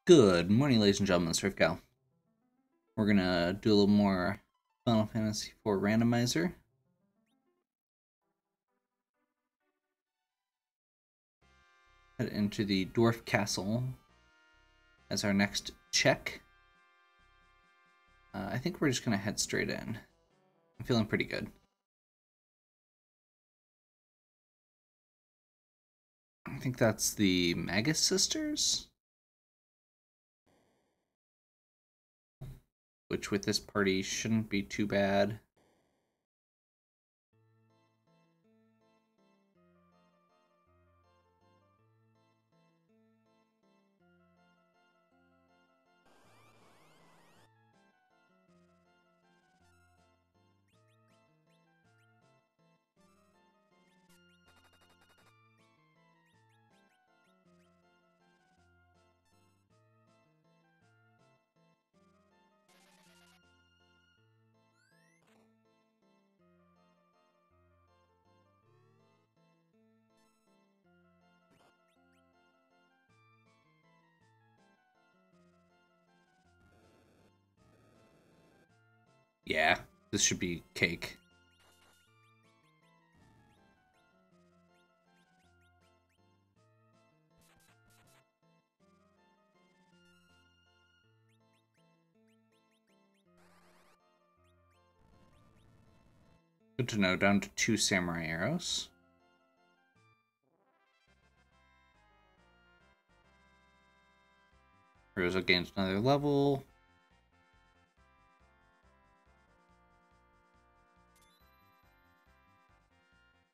Good morning, ladies and gentlemen. It's Cal. We're gonna do a little more Final Fantasy IV randomizer. Head into the Dwarf Castle as our next check. I think we're just gonna head straight in. I'm feeling pretty good. I think that's the Magus sisters, which with this party shouldn't be too bad. Yeah, this should be cake. Good to know, down to 2 samurai arrows. Rosa gains another level.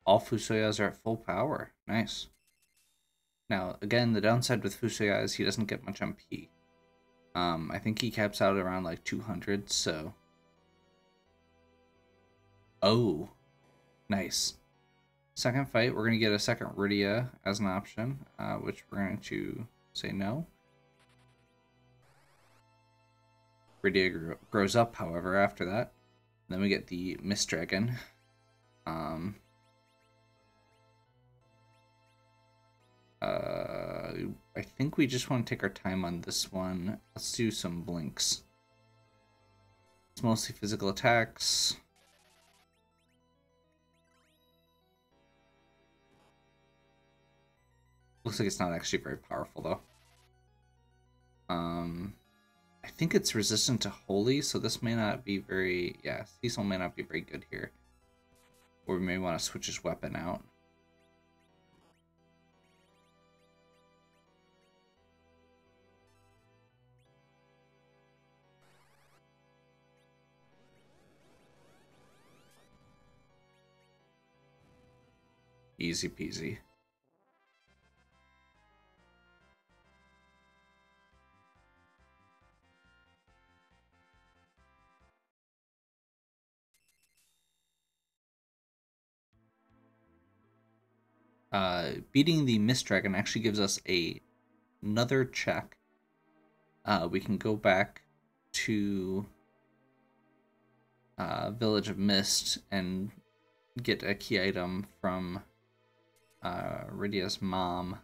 All Fusoyas are at full power. Nice. Now, again, the downside with Fusoya is he doesn't get much MP. I think he caps out around like 200, so... Oh, nice. Second fight, we're going to get a second Rydia as an option, which we're going to say no. Rydia grows up, however, after that. Then we get the Mist Dragon. I think we just want to take our time on this one. Let's do some blinks. It's mostly physical attacks. Looks like it's not actually very powerful, though. I think it's resistant to Holy, so this may not be very... Yeah, Cecil may not be very good here. Or we may want to switch his weapon out. Easy peasy. Beating the Mist Dragon actually gives us another check. We can go back to Village of Mist and get a key item from Rydia's mom.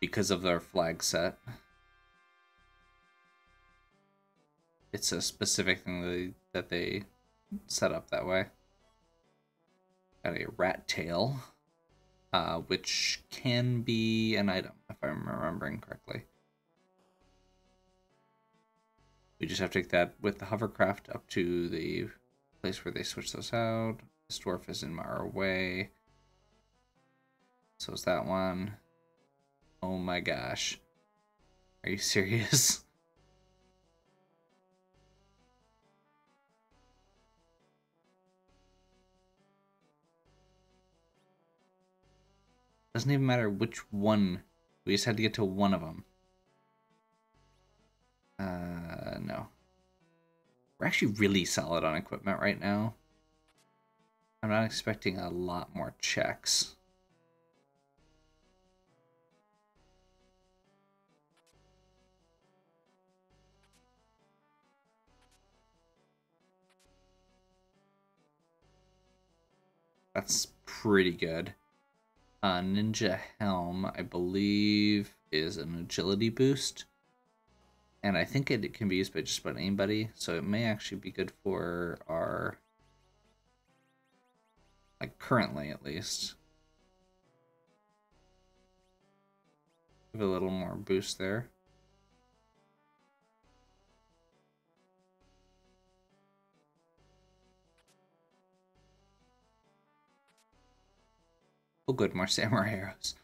Because of their flag set. It's a specific thing that they set up that way. Got a rat tail, which can be an item, if I'm remembering correctly. We just have to take that with the hovercraft up to the place where they switch those out. This dwarf is in our way. So is that one. Oh my gosh. Are you serious? Doesn't even matter which one. We just had to get to one of them. No. We're actually really solid on equipment right now. I'm not expecting a lot more checks. That's pretty good. Ninja Helm, I believe, is an agility boost. And I think it can be used by just about anybody, so it may actually be good for our, like, currently at least. Give a little more boost there. Oh good, more samurai arrows.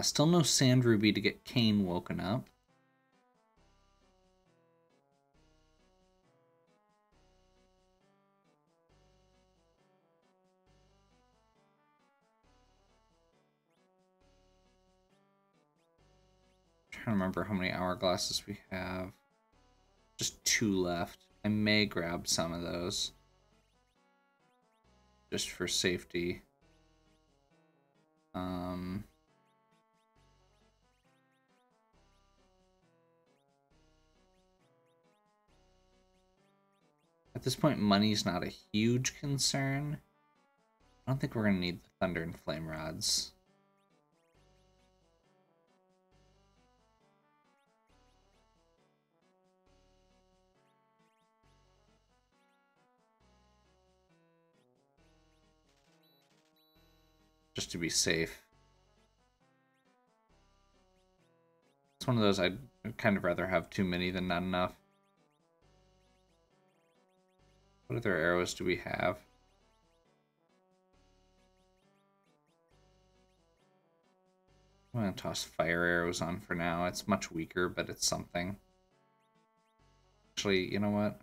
Still no Sand Ruby to get Kane woken up. I'm trying to remember how many hourglasses we have. Just 2 left. I may grab some of those. Just for safety. At this point, money's not a huge concern. I don't think we're going to need the Thunder and Flame Rods. Just to be safe. It's one of those I'd kind of rather have too many than not enough. What other arrows do we have? I'm going to toss fire arrows on for now. It's much weaker, but it's something. Actually, you know what?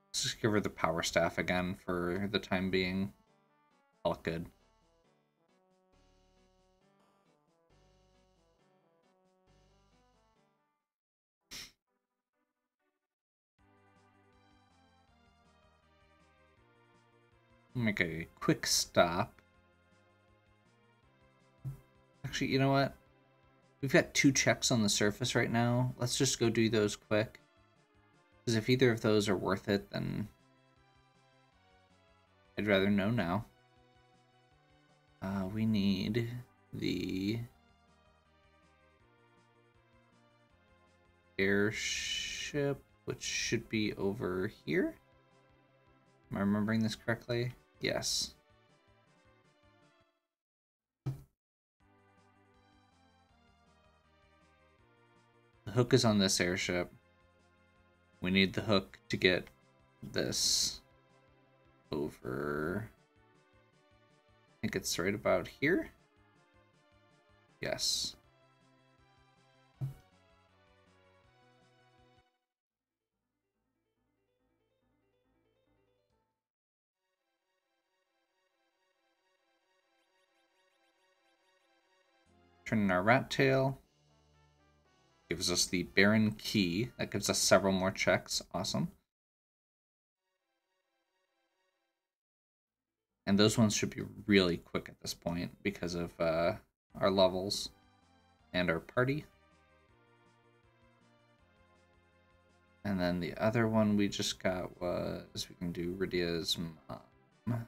Let's just give her the power staff again for the time being. All good. Make a quick stop. Actually, you know what? We've got 2 checks on the surface right now. Let's just go do those quick. Because if either of those are worth it, then I'd rather know now. We need the airship, which should be over here. Am I remembering this correctly? Yes. The hook is on this airship. We need the hook to get this over. I think it's right about here. Yes. Turn in our rat tail. Gives us the Baron key. That gives us several more checks. Awesome. And those ones should be really quick at this point because of our levels and our party. And then the other one we just got was we can do Rydia's mom,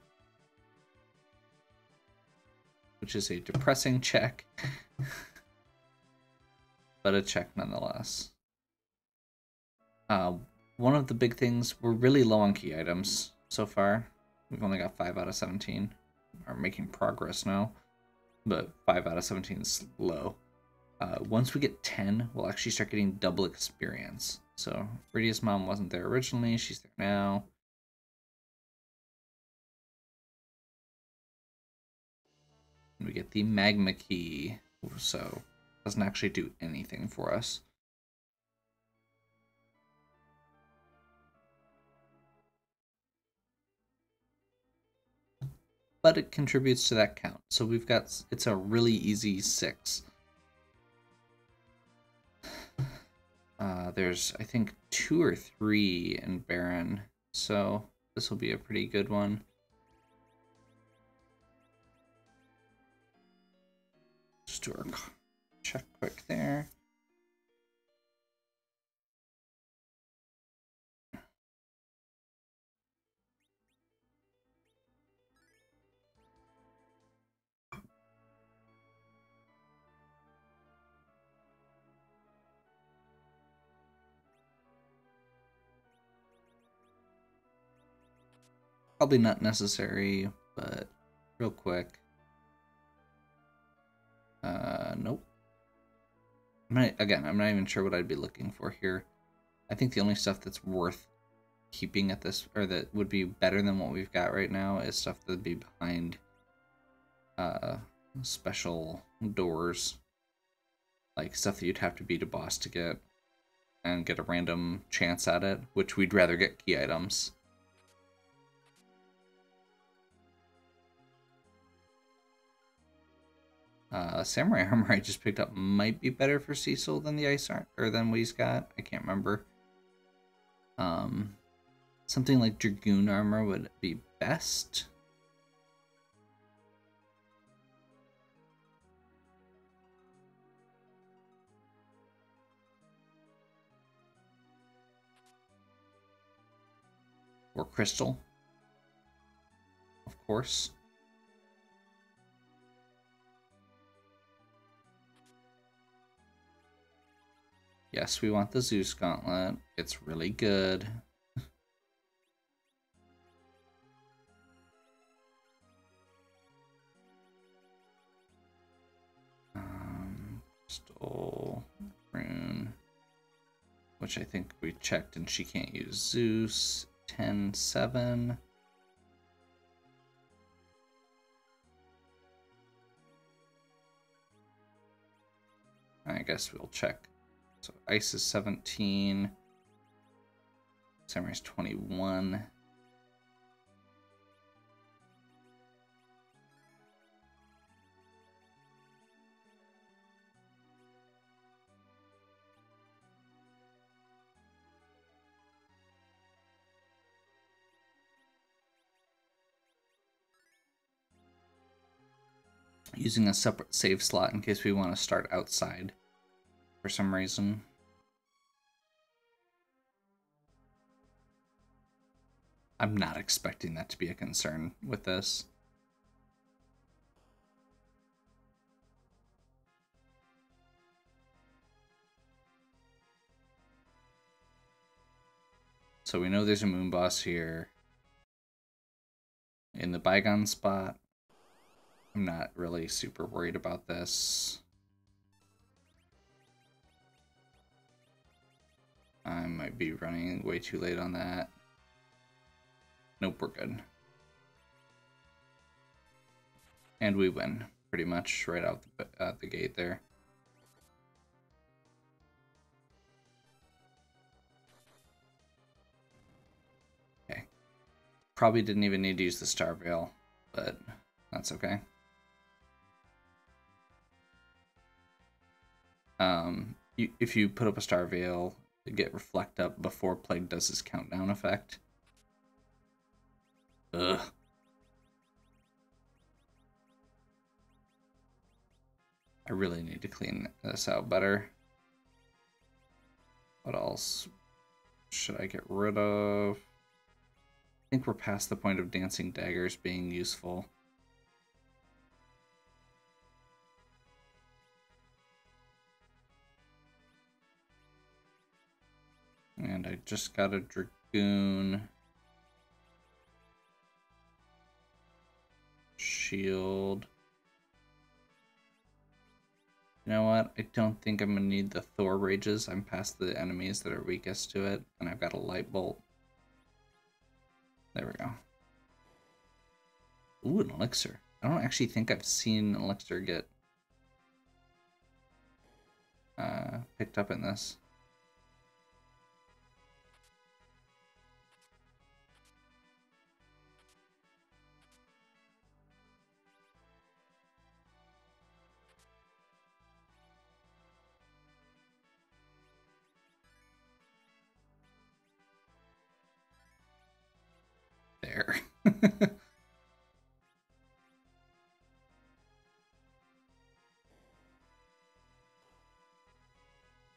which is a depressing check, but a check nonetheless. One of the big things, we're really low on key items so far. We've only got 5 out of 17. We're making progress now, but 5 out of 17 is low. Once we get 10, we'll actually start getting double experience. So Rydia's mom wasn't there originally, she's there now. And we get the magma key, so it doesn't actually do anything for us. But it contributes to that count. So we've got, it's a really easy 6. There's, I think, 2 or 3 in Baron, so this will be a pretty good one. just do our check quick there. Probably not necessary, but real quick. Nope. I'm not even sure what I'd be looking for here. I think the only stuff that's worth keeping at this, or that would be better than what we've got right now, is stuff that'd be behind special doors. Like stuff that you'd have to beat a boss to get, and get a random chance at it, which we'd rather get key items. Samurai armor I just picked up might be better for Cecil than the ice armor, or than what he's got. I can't remember. Something like Dragoon armor would be best. Or Crystal, of course. Yes, we want the Zeus Gauntlet. It's really good. Crystal, Rune, which I think we checked and she can't use Zeus. 10-7. I guess we'll check. So Ice is 17. Samurai's 21. Using a separate save slot in case we want to start outside for some reason. I'm not expecting that to be a concern with this. So we know there's a moon boss here. In the bygone spot, I'm not really super worried about this. I might be running way too late on that. Nope, we're good. And we win, pretty much, right out the gate there. Okay. Probably didn't even need to use the Star Veil, but that's okay. If you put up a Star Veil, you get Reflect Up before Plague does his countdown effect. Ugh. I really need to clean this out better. What else should I get rid of? I think we're past the point of Dancing Daggers being useful. And I just got a Dragoon. Shield. You know what? I don't think I'm going to need the Thor Rages. I'm past the enemies that are weakest to it. And I've got a Light Bolt. There we go. Ooh, an Elixir. I don't actually think I've seen an Elixir get picked up in this. There.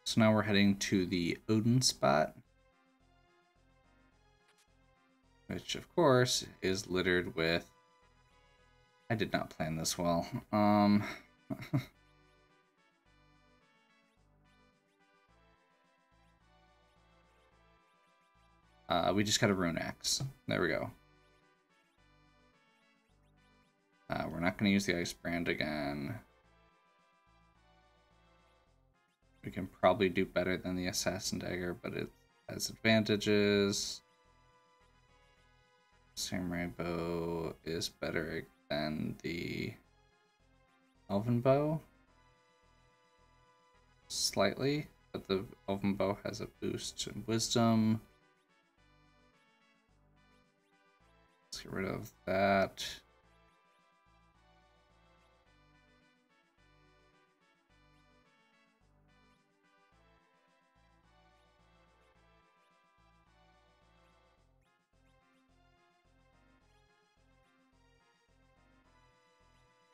So now we're heading to the Odin spot, which of course is littered with... I did not plan this well. We just got a rune axe. There we go. We're not going to use the ice brand again. We can probably do better than the assassin dagger, but it has advantages. Samurai bow is better than the elven bow. Slightly, but the elven bow has a boost in wisdom. Let's get rid of that.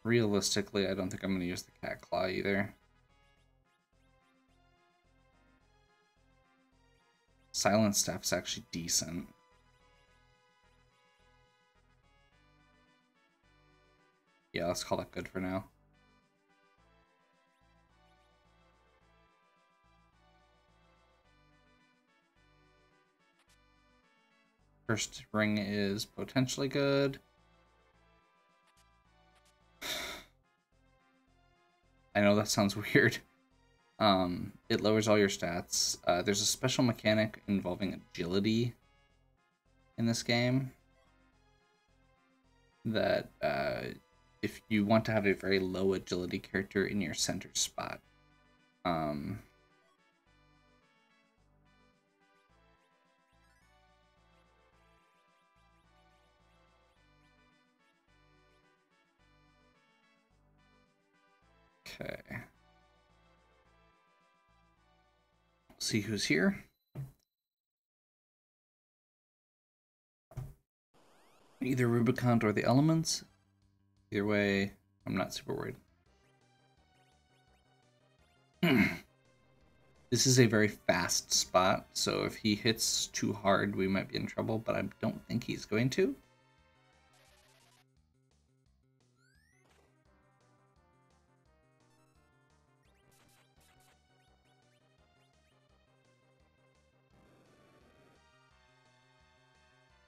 Realistically, I don't think I'm going to use the cat claw either. Silent staff's actually decent. Yeah, let's call it good for now. First ring is potentially good. I know that sounds weird. It lowers all your stats. There's a special mechanic involving agility in this game that if you want to have a very low agility character in your center spot, okay. See who's here. Either Rubicon or the elements. Either way, I'm not super worried. This is a very fast spot, so if he hits too hard, we might be in trouble, but I don't think he's going to.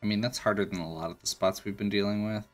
I mean, that's harder than a lot of the spots we've been dealing with.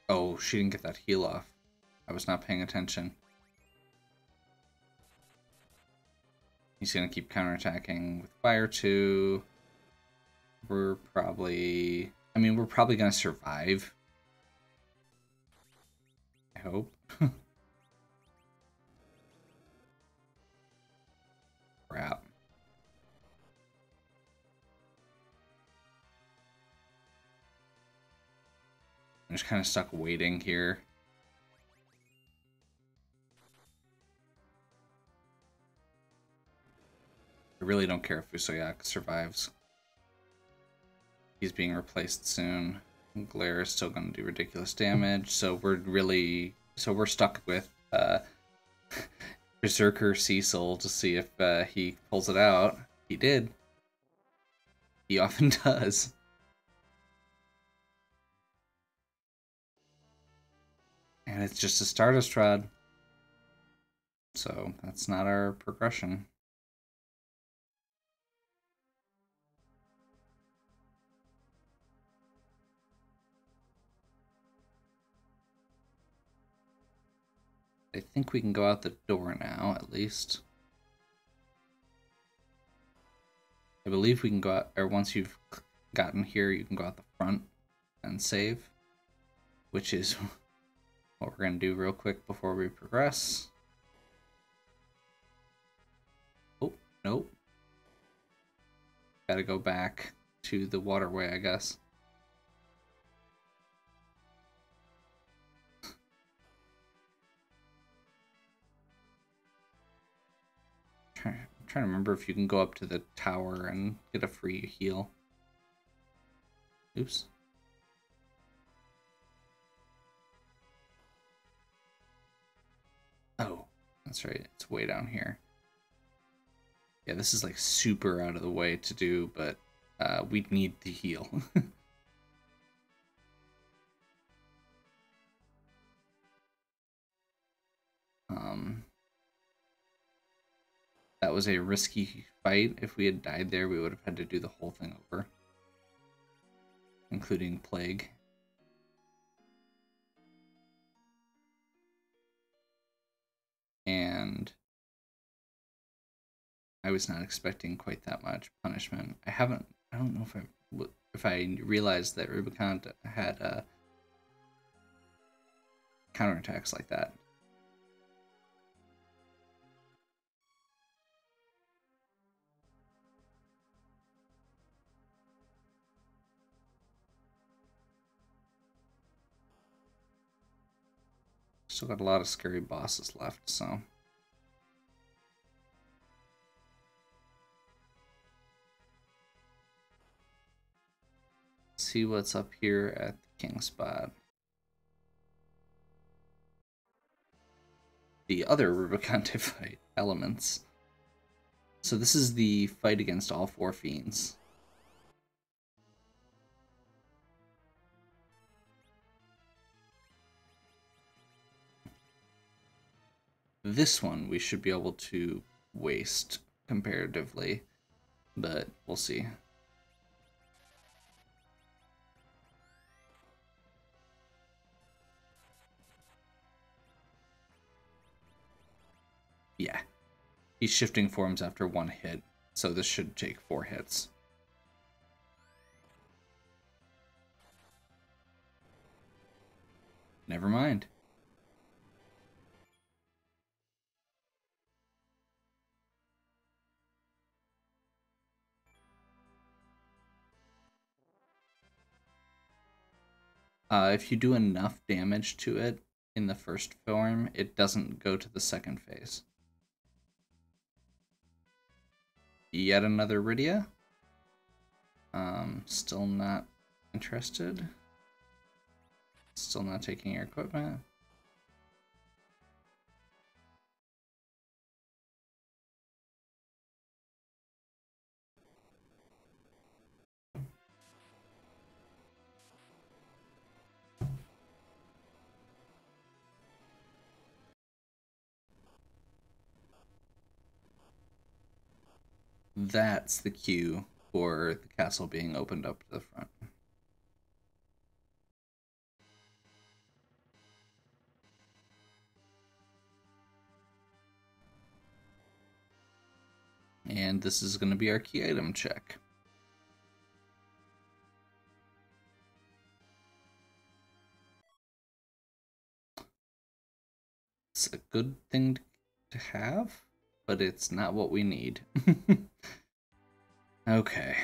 Oh, she didn't get that heal off. I was not paying attention. He's going to keep counterattacking with fire too. We're probably... I mean, we're probably going to survive. I hope. Crap. I'm just kind of stuck waiting here. I really don't care if Fusoyak survives. He's being replaced soon. Glare is still going to do ridiculous damage, so we're stuck with Berserker Cecil to see if he pulls it out. He did. He often does. And it's just a Stardust Rod. So that's not our progression. I think we can go out the door now, at least. I believe we can go out, or once you've gotten here, you can go out the front and save, which is what we're going to do real quick before we progress. Nope. Gotta go back to the waterway, I guess. I'm trying to remember if you can go up to the tower and get a free heal. Oops. Oh, that's right. It's way down here. Yeah, this is like super out of the way to do, but we'd need the heal. That was a risky fight. If we had died there, we would have had to do the whole thing over, including Plague. And I was not expecting quite that much punishment. I don't know if I realized that Rubicon had counterattacks like that. Still got a lot of scary bosses left, so. Let's see what's up here at the King Spot. The other Rubicon fight elements. So this is the fight against all 4 fiends. This one we should be able to waste comparatively, but we'll see. Yeah, he's shifting forms after 1 hit, so this should take 4 hits. Never mind. If you do enough damage to it in the first form, it doesn't go to the second phase. Yet another Rydia. Still not interested. Still not taking your equipment. That's the cue for the castle being opened up to the front. And this is going to be our key item check. It's a good thing to have, but it's not what we need. Okay.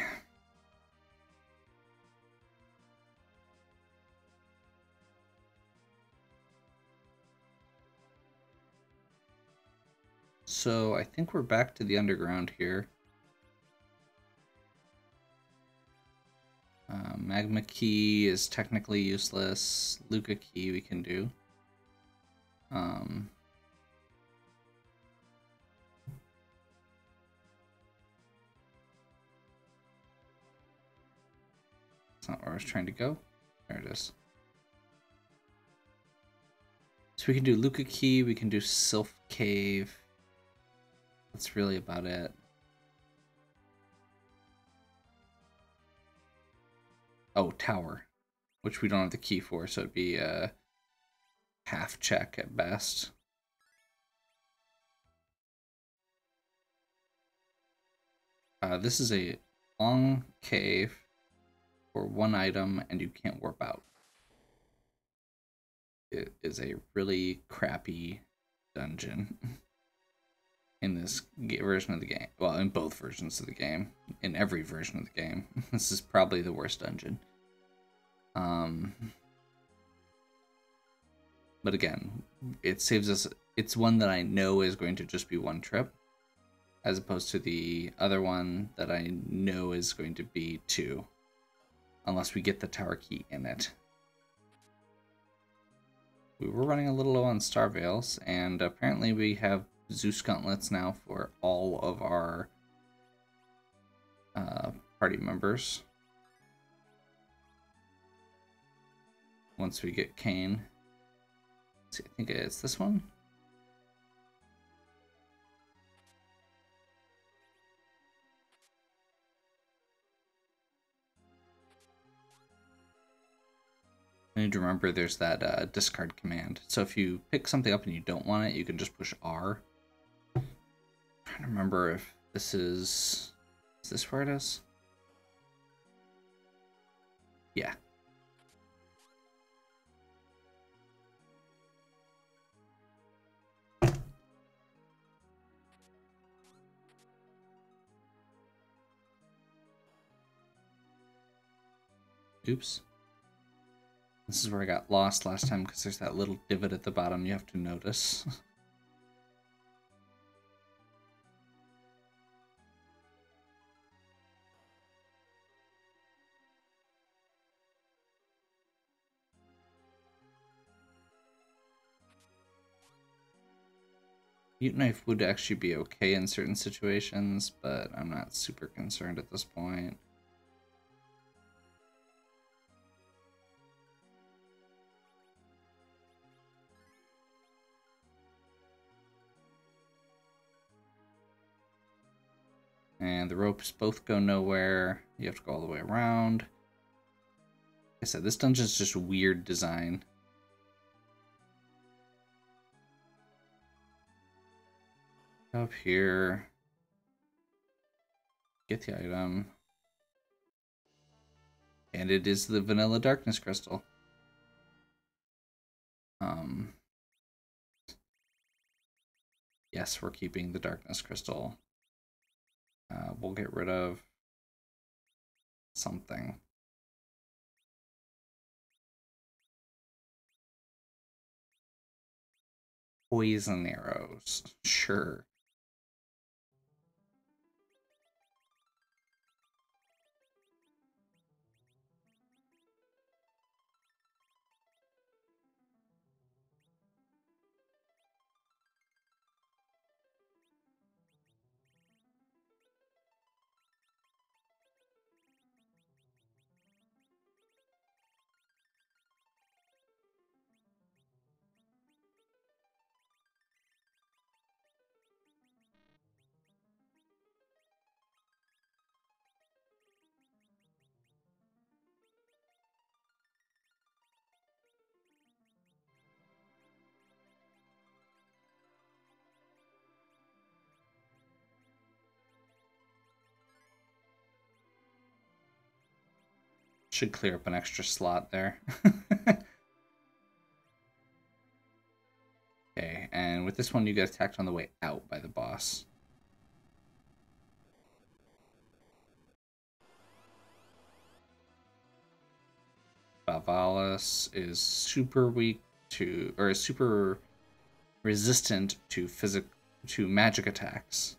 So I think we're back to the underground here. Magma key is technically useless. Luca key we can do. That's not where I was trying to go. There it is. So we can do Luca key, we can do Sylph Cave. That's really about it. Oh, tower, which we don't have the key for, so it'd be a half check at best. This is a long cave for 1 item, and you can't warp out. It is a really crappy dungeon. in this version of the game. Well, in both versions of the game. In every version of the game. This is probably the worst dungeon. But again, it saves us. It's one that I know is going to just be one trip, as opposed to the other one that I know is going to be two, unless we get the tower key in it. We were running a little low on star veils, and apparently we have Zeus gauntlets now for all of our party members. Once we get Kane. Let's see, I think it's this one. I need to remember there's that discard command. So if you pick something up and you don't want it, you can just push R. I'm trying to remember if this is... Is this where it is? Yeah. Oops. This is where I got lost last time because there's that little divot at the bottom you have to notice. Mute knife would actually be okay in certain situations, but I'm not super concerned at this point. And the ropes both go nowhere. You have to go all the way around. Like I said, this dungeon's just weird design. Up here. Get the item. And it is the vanilla darkness crystal. Yes, we're keeping the darkness crystal. We'll get rid of something. Poison arrows. Sure. Should clear up an extra slot there. Okay, and with this one you get attacked on the way out by the boss. Valvalis is super weak to, or is super resistant to magic attacks.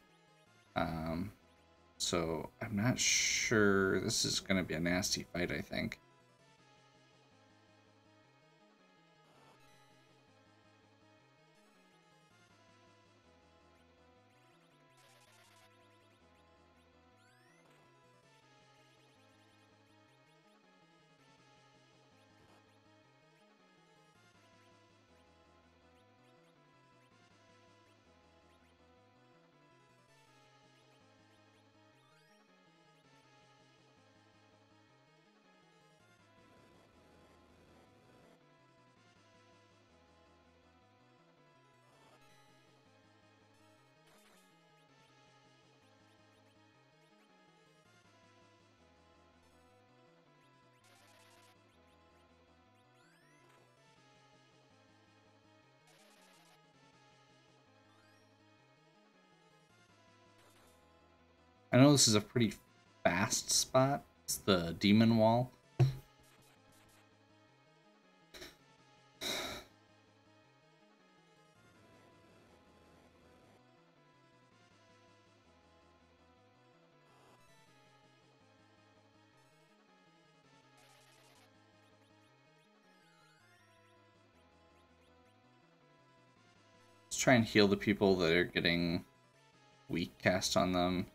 So I'm not sure. This is going to be a nasty fight, I think. I know this is a pretty fast spot. It's the demon wall. Let's try and heal the people that are getting weak cast on them.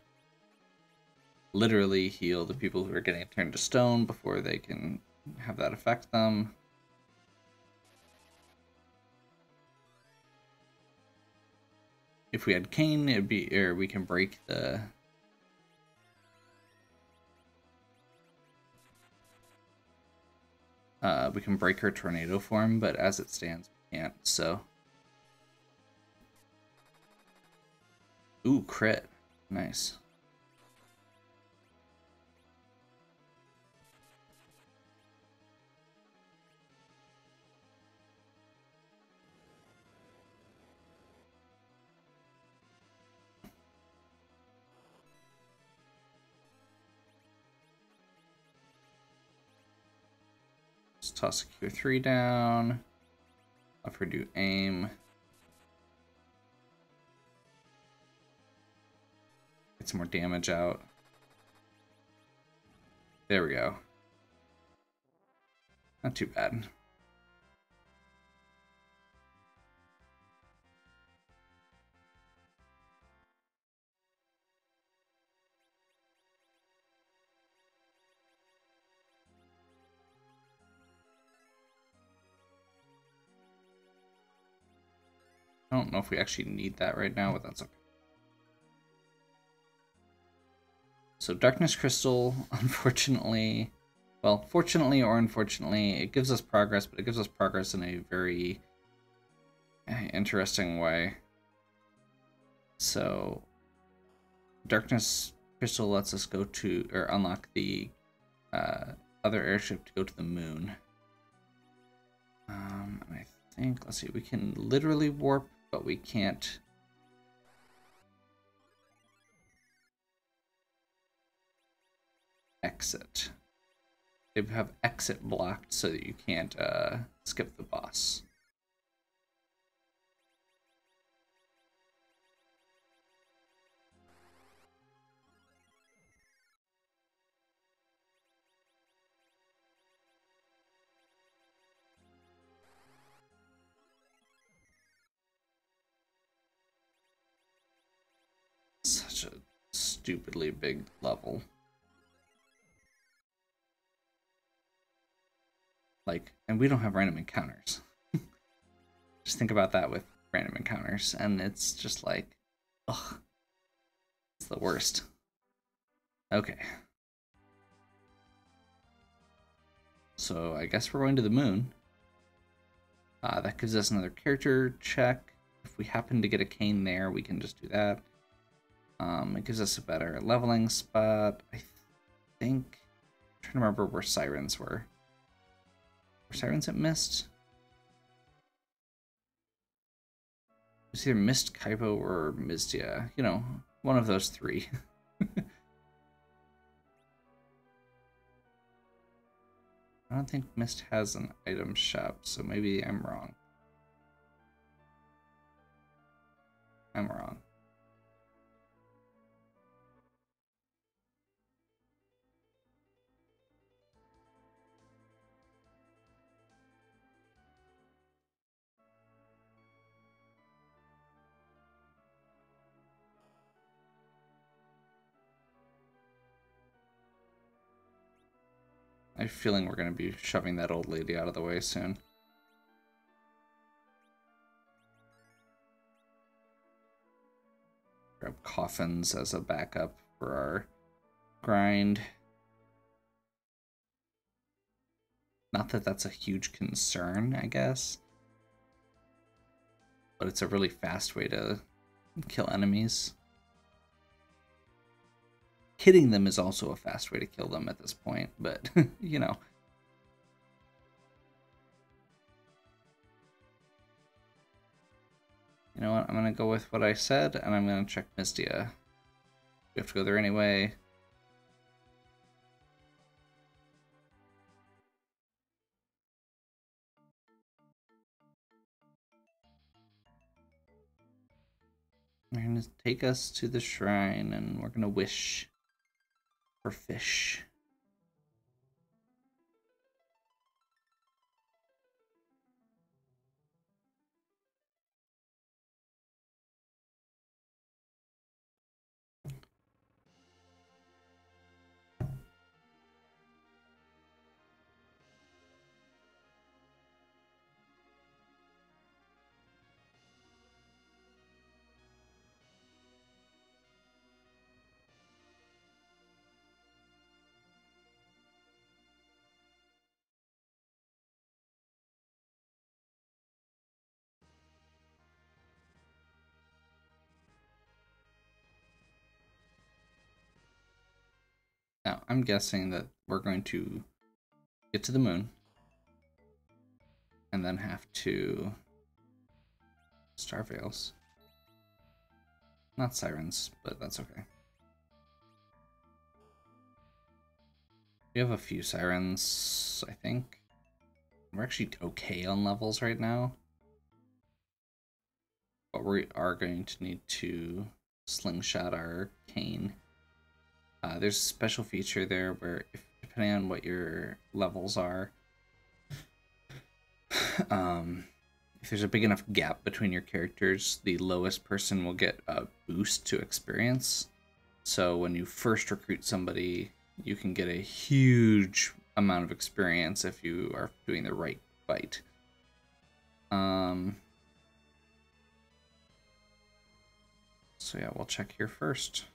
Literally heal the people who are getting turned to stone before they can have that affect them. If we had Cane, it'd be, or we can break the we can break her tornado form, but as it stands, we can't. So, ooh, crit, nice. Let's toss a Q3 down. Have her do aim. Get some more damage out. There we go. Not too bad. I don't know if we actually need that right now, but that's okay. So Darkness Crystal, unfortunately, well, fortunately or unfortunately, it gives us progress, but it gives us progress in a very interesting way. So Darkness Crystal lets us go to, or unlock the other airship to go to the moon. And I think, let's see, we can literally warp, but we can't. Exit. They have exit blocked so that you can't skip the boss. Such a stupidly big level. Like, and we don't have random encounters. Just think about that with random encounters, and it's just like, ugh, it's the worst. Okay. So I guess we're going to the moon. That gives us another character check. If we happen to get a cane there, we can just do that. It gives us a better leveling spot. I think, I'm trying to remember where sirens were. Were sirens at Mist? It was either Mist, Kaipo, or Mistia. You know, one of those three. I don't think Mist has an item shop, so maybe I'm wrong. I'm wrong. I have a feeling we're going to be shoving that old lady out of the way soon. Grab coffins as a backup for our grind. Not that that's a huge concern, I guess. But it's a really fast way to kill enemies. Hitting them is also a fast way to kill them at this point, but, you know. You know what, I'm going to go with what I said, and I'm going to check Mistia. We have to go there anyway. They're gonna take us to the shrine and we're gonna wish for fish. Now, I'm guessing that we're going to get to the moon and then have to star veils. Not sirens, but that's okay. We have a few sirens, I think. We're actually okay on levels right now. But we are going to need to slingshot our cane. There's a special feature there where, depending on what your levels are, if there's a big enough gap between your characters, the lowest person will get a boost to experience. So when you first recruit somebody, you can get a huge amount of experience if you are doing the right fight. So yeah, we'll check here first.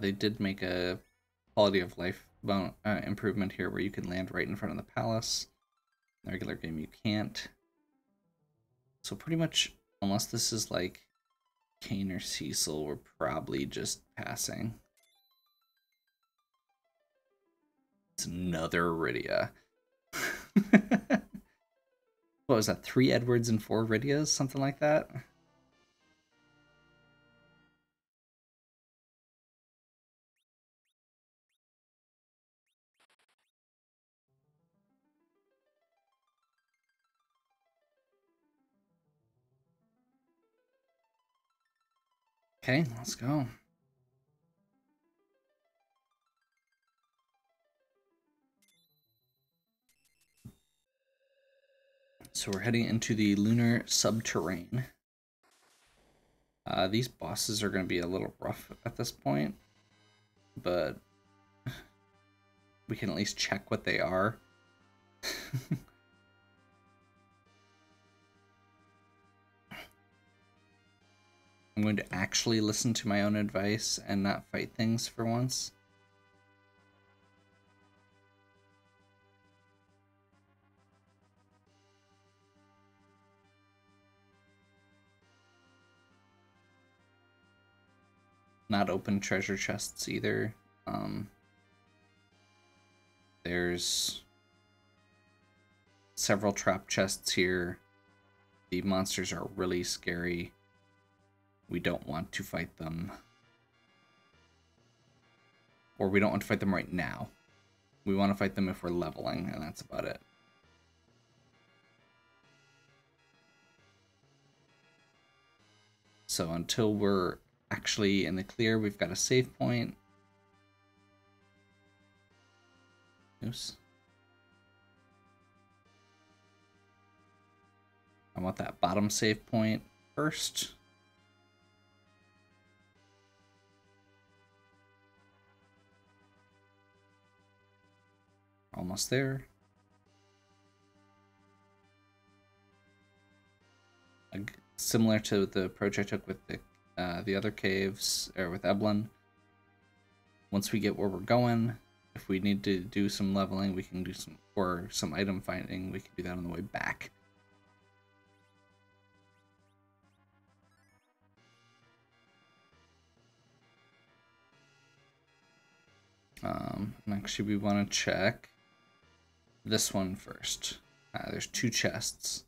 They did make a quality of life improvement here where you can land right in front of the palace. In the regular game, you can't. So pretty much, unless this is like Kane or Cecil, we're probably just passing. It's another Rydia. What was that, 3 Edwards and 4 Rydias? Something like that? Okay, let's go. So we're heading into the lunar subterrane. These bosses are going to be a little rough at this point, but we can at least check what they are. I'm going to actually listen to my own advice and not fight things for once. Not open treasure chests either. There's several trap chests here. The monsters are really scary. We don't want to fight them. Or we don't want to fight them right now. We want to fight them if we're leveling, and that's about it. So until we're actually in the clear, we've got a save point. Oops. I want that bottom save point first. Almost there. Similar to the approach I took with the other caves, or with Eblin. Once we get where we're going, if we need to do some leveling, we can do some, or some item finding, we can do that on the way back. Actually, we want to check this one first. There's 2 chests.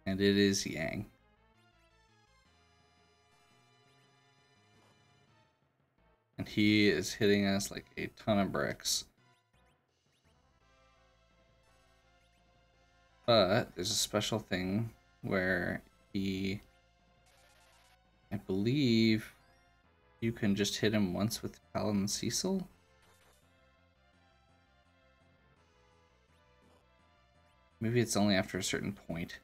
And it is Yang. And he is hitting us like a ton of bricks. But there's a special thing where I believe you can just hit him once with Paladin Cecil. Maybe it's only after a certain point.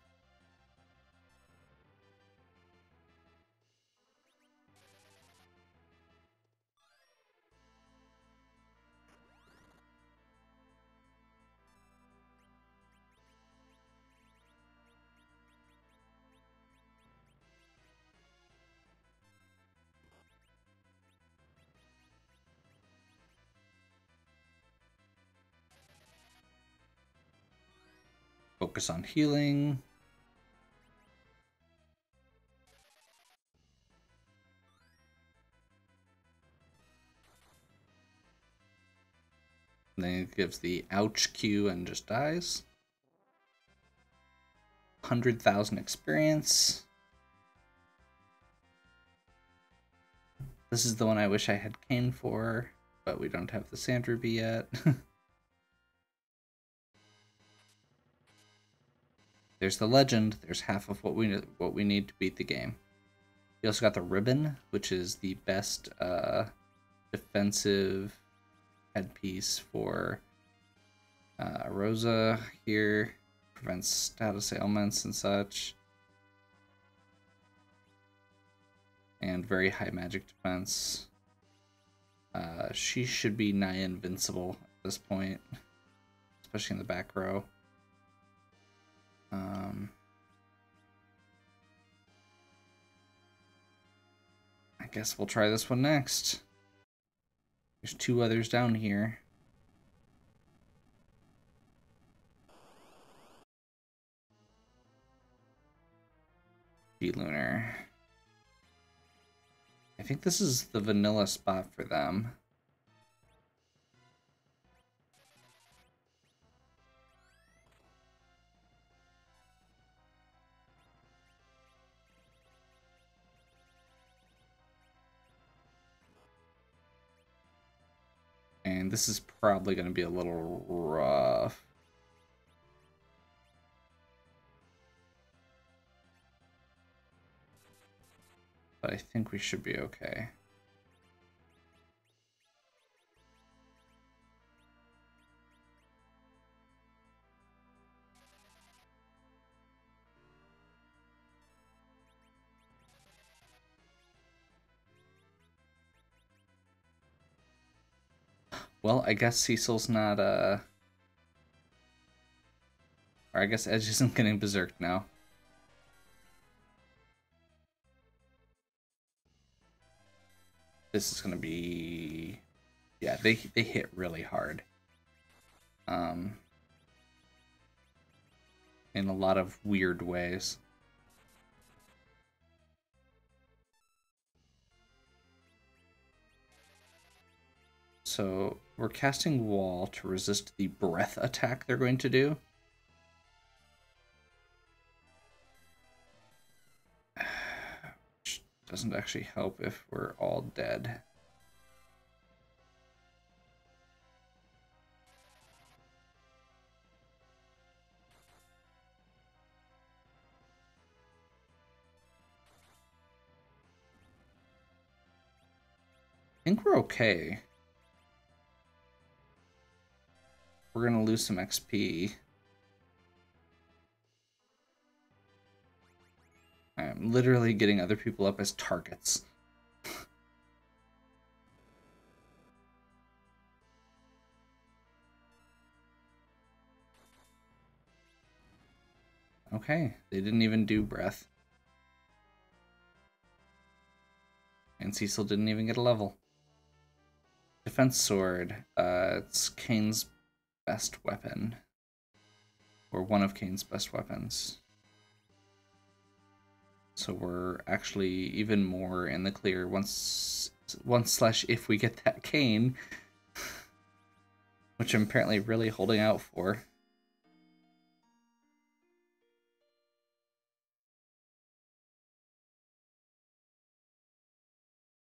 Focus on healing. And then it gives the ouch cue and just dies. 100,000 experience. This is the one I wish I had Kane for, but we don't have the Sand Ruby yet. There's the legend. There's half of what we need to beat the game. We also got the ribbon, which is the best defensive headpiece for Rosa here. Prevents status ailments and such. And very high magic defense. She should be nigh invincible at this point, especially in the back row. I guess we'll try this one next. There's 2 others down here. Lunar. I think this is the vanilla spot for them. And this is probably going to be a little rough. But I think we should be okay. Well, I guess Cecil's not, or I guess Edge isn't getting berserked now. This is gonna be... Yeah, they hit really hard. In a lot of weird ways. So we're casting Wall to resist the breath attack they're going to do. Which doesn't actually help if we're all dead. I think we're okay. We're gonna lose some XP. I'm literally getting other people up as targets. Okay, they didn't even do breath. And Cecil didn't even get a level. Defense sword. It's Kane's best weapon. Or one of Kane's best weapons. So we're actually even more in the clear once/if we get that Kane. which I'm apparently really holding out for.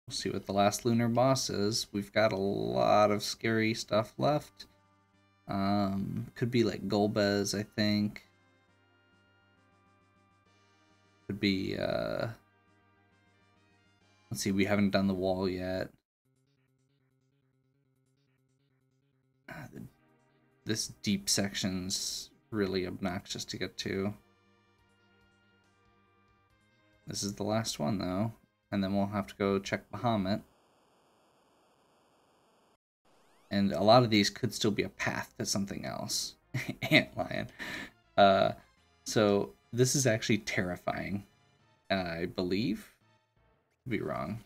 We'll see what the last lunar boss is. We've got a lot of scary stuff left. Could be like Golbez, I think. Could be, let's see, we haven't done the wall yet. This deep section's really obnoxious to get to. This is the last one, though. And then we'll have to go check Bahamut. And a lot of these could still be a path to something else. Antlion. So this is actually terrifying, I believe. Could be wrong.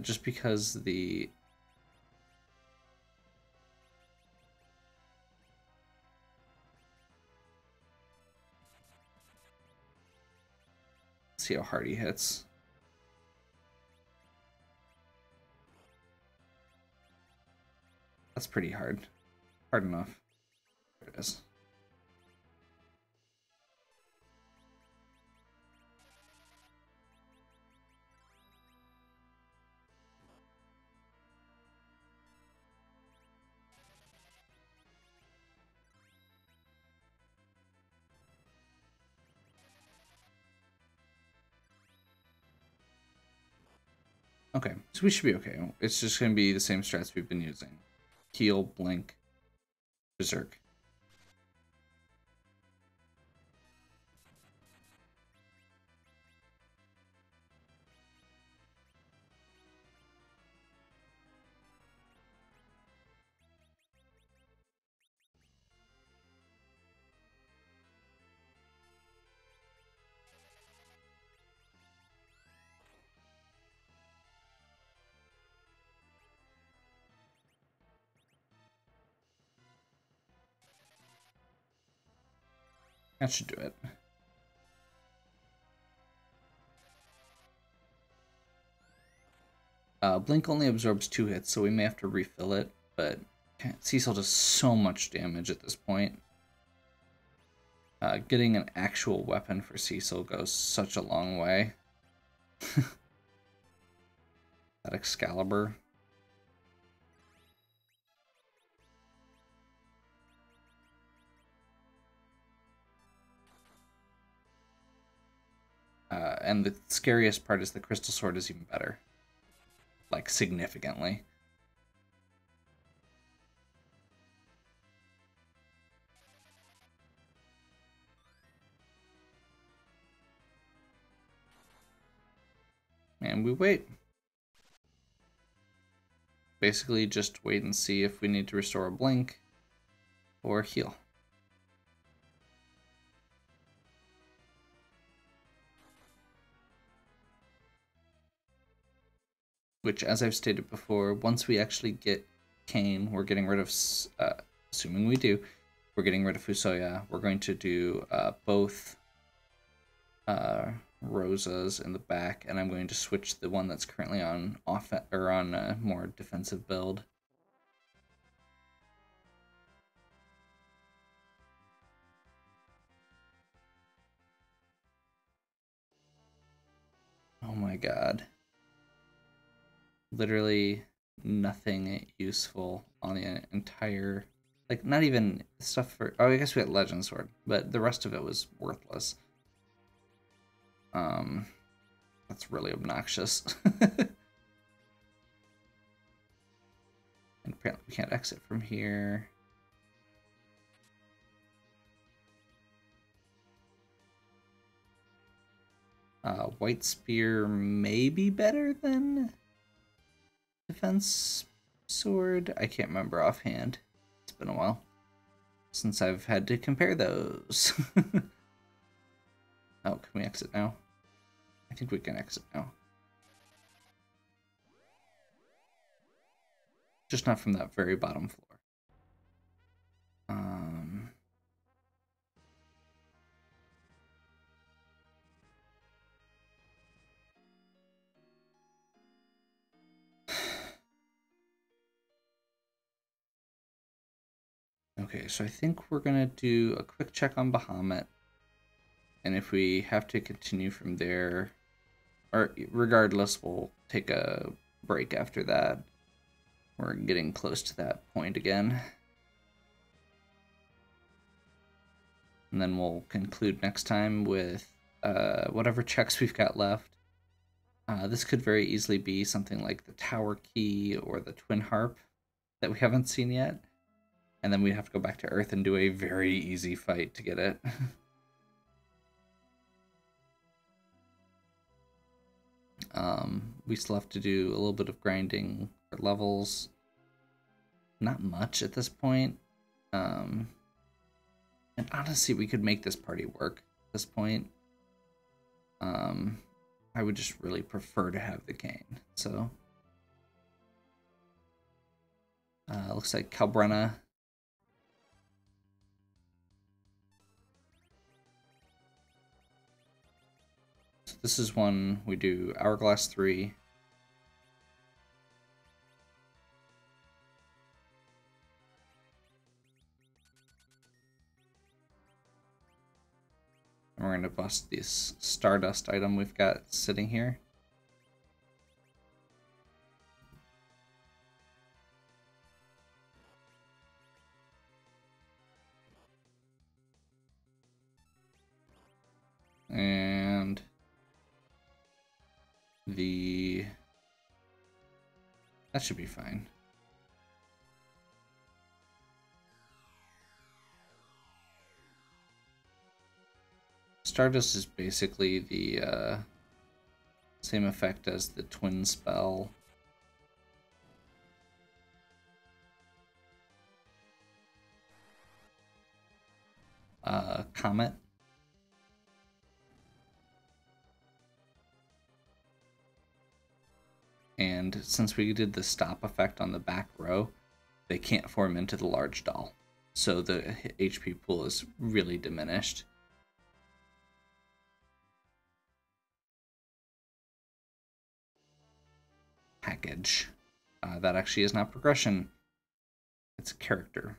Just because the... Let's see how hard he hits. That's pretty hard. Hard enough. There it is. Okay, so we should be okay. It's just going to be the same strats we've been using. Heal, Blink, Berserk. That should do it. Blink only absorbs 2 hits, so we may have to refill it, but Cecil does so much damage at this point. Getting an actual weapon for Cecil goes such a long way. That Excalibur. And the scariest part is the Crystal Sword is even better. Like, significantly. And we wait. Basically, just wait and see if we need to restore a Blink or heal. Which, as I've stated before, once we actually get Kane, we're getting rid of, assuming we do, we're getting rid of Fusoya. We're going to do both Rosas in the back, and I'm going to switch the one that's currently on on a more defensive build. Oh my god. Literally nothing useful on the entire, like, not even stuff for, oh, I guess we got Legend Sword, but the rest of it was worthless. That's really obnoxious. And apparently we can't exit from here. White Spear may be better than Defense Sword. I can't remember offhand. It's been a while since I've had to compare those. Oh, can we exit now? I think we can exit now. Just not from that very bottom floor. Okay, so I think we're gonna do a quick check on Bahamut, and if we have to continue from there, or regardless, we'll take a break after that. We're getting close to that point again. And then we'll conclude next time with whatever checks we've got left. This could very easily be something like the tower key or the twin harp that we haven't seen yet. And then we'd have to go back to Earth and do a very easy fight to get it. We still have to do a little bit of grinding for levels. Not much at this point. And honestly, we could make this party work at this point. I would just really prefer to have the cane. So, looks like Calbrenna. So this is one we do Hourglass 3. And we're going to bust this Stardust item we've got sitting here. And that should be fine. Stardust is basically the same effect as the twin spell. Comet. And since we did the stop effect on the back row, they can't form into the large doll. So the HP pool is really diminished. Package. That actually is not progression. It's a character.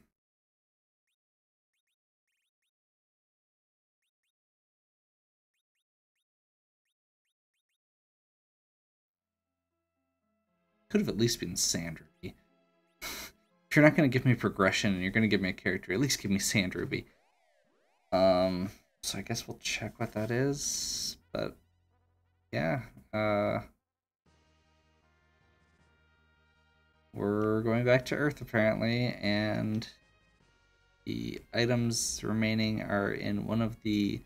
Could have at least been Sand Ruby. If you're not going to give me progression and you're going to give me a character, at least give me Sand Ruby. So I guess we'll check what that is. But yeah, we're going back to Earth apparently, and the items remaining are in one of the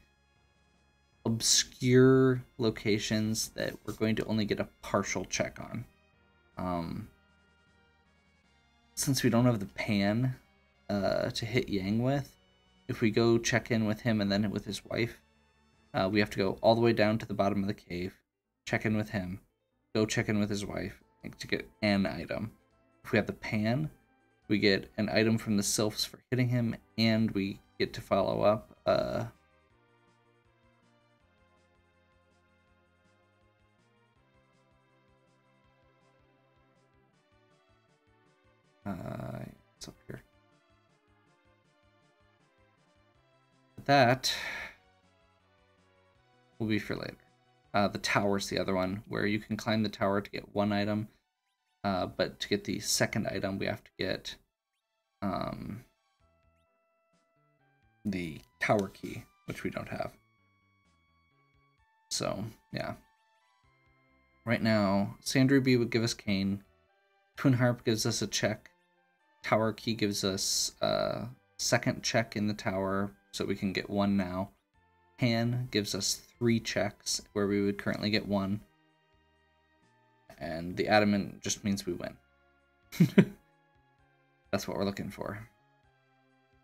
obscure locations that we're going to only get a partial check on. Since we don't have the pan to hit Yang with, if we go check in with him and then with his wife, we have to go all the way down to the bottom of the cave, check in with him, go check in with his wife to get an item. If we have the pan, we get an item from the sylphs for hitting him, and we get to follow up it's up here. That will be for later. The tower's the other one, where you can climb the tower to get one item, but to get the second item, we have to get the tower key, which we don't have. So, yeah. Right now, Sand Ruby would give us Cane, Twin Harp gives us a check, Tower Key gives us a second check in the tower, so we can get one now. Pan gives us 3 checks, where we would currently get 1. And the Adamant just means we win. That's what we're looking for.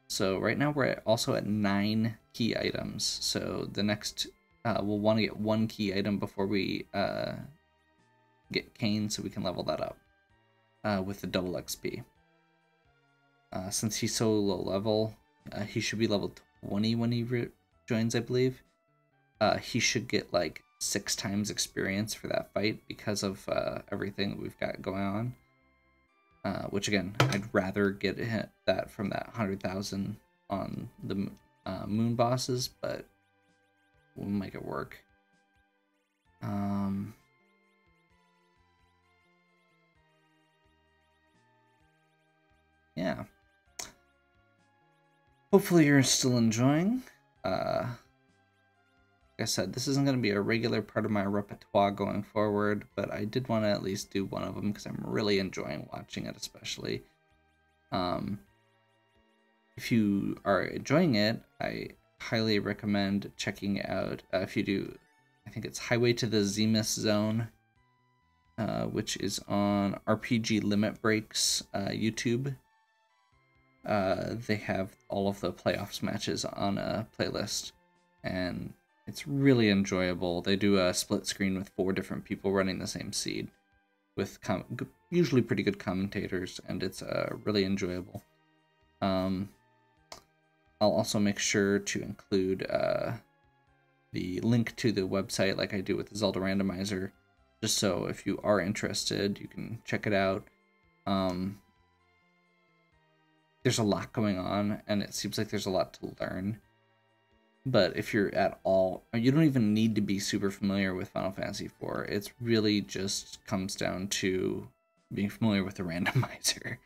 So right now we're also at 9 key items. So the next, we'll want to get 1 key item before we get Cane, so we can level that up with the double XP. Since he's so low level, he should be level 20 when he joins, I believe. He should get like 6 times experience for that fight because of everything that we've got going which again, I'd rather get that from that 100,000 on the moon bosses, but we'll make it work. Yeah. Hopefully you're still enjoying. Like I said, this isn't going to be a regular part of my repertoire going forward, but I did want to at least do one of them because I'm really enjoying watching it, especially. If you are enjoying it, I highly recommend checking out, if you do, I think it's Highway to the Zemus Zone, which is on RPG Limit Breaks YouTube. They have all of the playoffs matches on a playlist, and it's really enjoyable. They do a split screen with 4 different people running the same seed, with usually pretty good commentators, and it's really enjoyable. I'll also make sure to include the link to the website like I do with the Zelda Randomizer, just so if you are interested, you can check it out. There's a lot going on, and it seems like there's a lot to learn. But if you're at all, you don't even need to be super familiar with Final Fantasy IV. It's really just comes down to being familiar with the randomizer.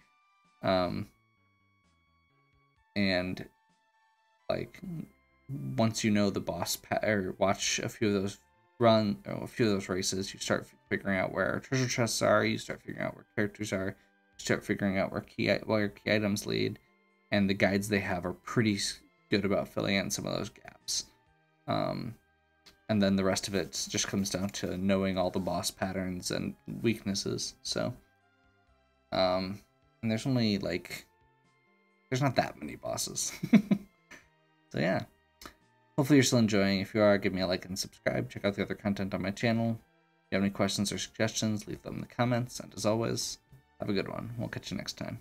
And like once you know the boss or watch a few of those races, you start figuring out where treasure chests are, you start figuring out where characters are, you start figuring out where your key items lead, and the guides they have are pretty good about filling in some of those gaps. And then the rest of it just comes down to knowing all the boss patterns and weaknesses. So, and there's only there's not that many bosses. So yeah, hopefully you're still enjoying. If you are, give me a like and subscribe. Check out the other content on my channel. If you have any questions or suggestions, leave them in the comments. And as always, have a good one. We'll catch you next time.